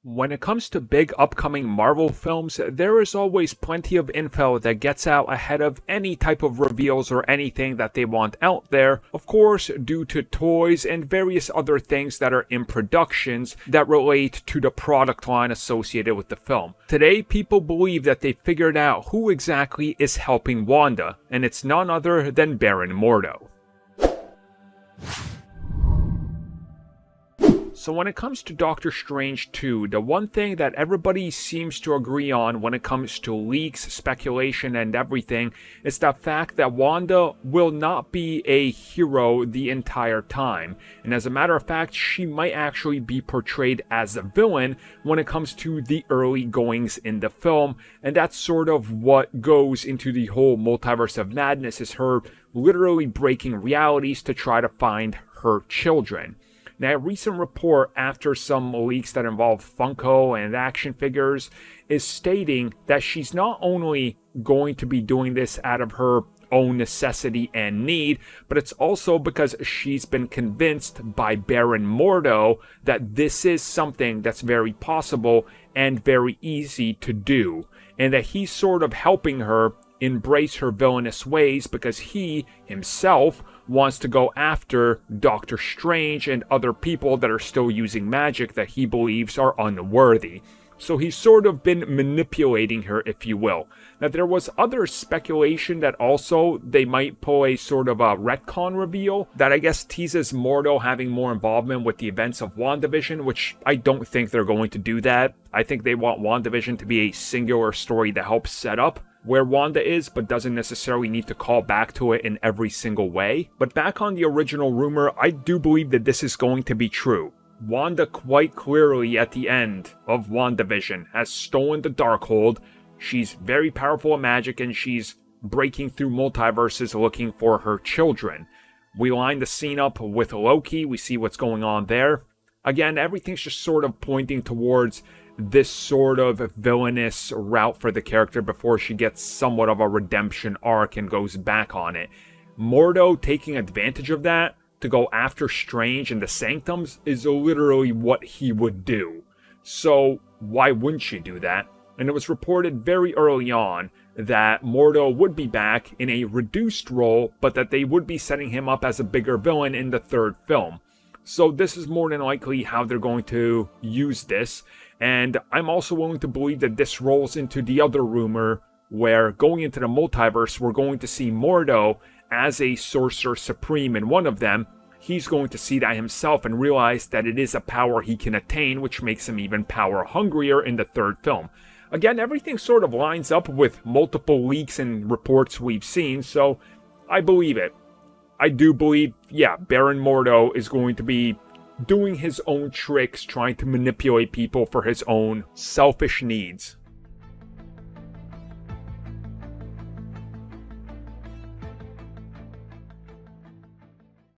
When it comes to big upcoming Marvel films, there is always plenty of info that gets out ahead of any type of reveals or anything that they want out there, of course due to toys and various other things that are in productions that relate to the product line associated with the film. Today, people believe that they figured out who exactly is helping Wanda, and it's none other than Baron Mordo. So when it comes to Doctor Strange 2, the one thing that everybody seems to agree on when it comes to leaks, speculation, and everything is the fact that Wanda will not be a hero the entire time. And as a matter of fact, she might actually be portrayed as a villain when it comes to the early goings in the film. And that's sort of what goes into the whole Multiverse of Madness, is her literally breaking realities to try to find her children. Now, a recent report after some leaks that involve Funko and action figures is stating that she's not only going to be doing this out of her own necessity and need, but it's also because she's been convinced by Baron Mordo that this is something that's very possible and very easy to do, and that he's sort of helping her embrace her villainous ways because he himself wants to go after Doctor Strange and other people that are still using magic that he believes are unworthy. So he's sort of been manipulating her, if you will. Now, there was other speculation that also they might pull a sort of a retcon reveal that I guess teases Mordo having more involvement with the events of WandaVision, which I don't think they're going to do that. I think they want WandaVision to be a singular story that helps set up where Wanda is, but doesn't necessarily need to call back to it in every single way. But back on the original rumor, I do believe that this is going to be true. Wanda quite clearly at the end of WandaVision has stolen the Darkhold. She's very powerful at magic and she's breaking through multiverses looking for her children. We line the scene up with Loki, we see what's going on there. Again, everything's just sort of pointing towards this sort of villainous route for the character before she gets somewhat of a redemption arc and goes back on it. Mordo taking advantage of that to go after Strange and the Sanctums is literally what he would do. So why wouldn't she do that? And it was reported very early on that Mordo would be back in a reduced role, but that they would be setting him up as a bigger villain in the third film. So this is more than likely how they're going to use this. And I'm also willing to believe that this rolls into the other rumor where going into the multiverse, we're going to see Mordo as a Sorcerer Supreme in one of them. He's going to see that himself and realize that it is a power he can attain, which makes him even power hungrier in the third film. Again, everything sort of lines up with multiple leaks and reports we've seen, so I believe it. I do believe, Baron Mordo is going to be doing his own tricks, trying to manipulate people for his own selfish needs.